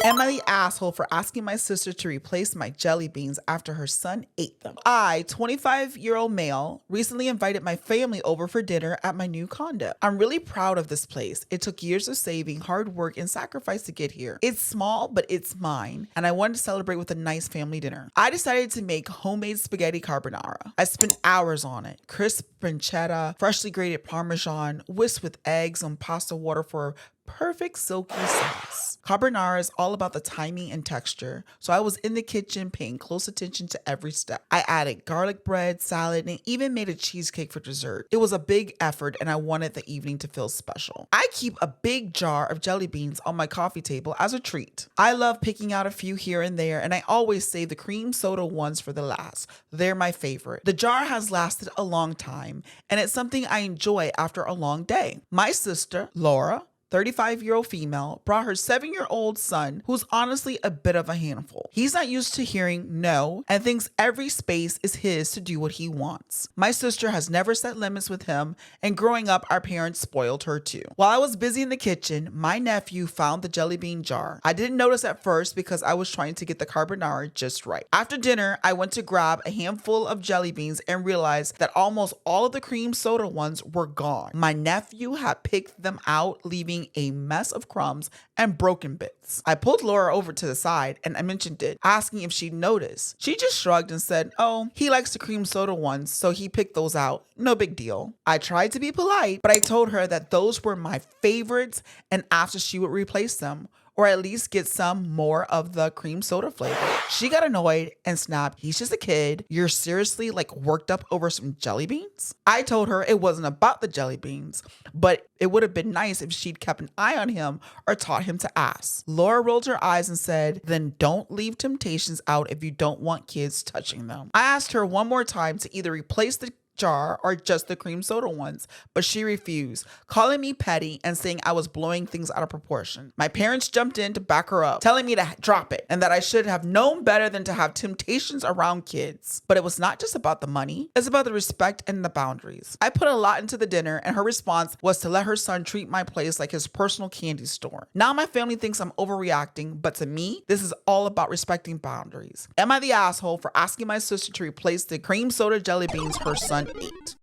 Am I the asshole for asking my sister to replace my jelly beans after her son ate them? I, 25-year-old male, recently invited my family over for dinner at my new condo. I'm really proud of this place. It took years of saving, hard work, and sacrifice to get here. It's small, but it's mine, and I wanted to celebrate with a nice family dinner. I decided to make homemade spaghetti carbonara. I spent hours on it. Crisp pancetta, freshly grated Parmesan, whisked with eggs and pasta water for perfect silky sauce. Carbonara is all about the timing and texture, so I was in the kitchen paying close attention to every step. I added garlic bread, salad, and even made a cheesecake for dessert. It was a big effort and I wanted the evening to feel special. I keep a big jar of jelly beans on my coffee table as a treat. I love picking out a few here and there, and I always save the cream soda ones for the last. They're my favorite. The jar has lasted a long time, and it's something I enjoy after a long day. My sister, Laura, 35-year-old female, brought her 7-year-old son, who's honestly a bit of a handful. He's not used to hearing no and thinks every space is his to do what he wants. My sister has never set limits with him, and growing up, our parents spoiled her too. While I was busy in the kitchen, my nephew found the jelly bean jar. I didn't notice at first because I was trying to get the carbonara just right. After dinner, I went to grab a handful of jelly beans and realized that almost all of the cream soda ones were gone. My nephew had picked them out, leaving a mess of crumbs and broken bits. I pulled Laura over to the side and I mentioned it, asking if she'd noticed. She just shrugged and said, "Oh, he likes the cream soda ones, so he picked those out. No big deal." I tried to be polite, but I told her that those were my favorites and asked if she would replace them, or at least get some more of the cream soda flavor. She got annoyed and snapped, "He's just a kid. You're seriously worked up over some jelly beans?" I told her it wasn't about the jelly beans, but it would have been nice if she'd kept an eye on him or taught him to ask. Laura rolled her eyes and said, "Then don't leave temptations out if you don't want kids touching them." I asked her one more time to either replace the jar or just the cream soda ones, but she refused, calling me petty and saying I was blowing things out of proportion. My parents jumped in to back her up, telling me to drop it and that I should have known better than to have temptations around kids. But it was not just about the money, it's about the respect and the boundaries. I put a lot into the dinner, and her response was to let her son treat my place like his personal candy store. Now my family thinks I'm overreacting, but to me, this is all about respecting boundaries. Am I the asshole for asking my sister to replace the cream soda jelly beans her son ate?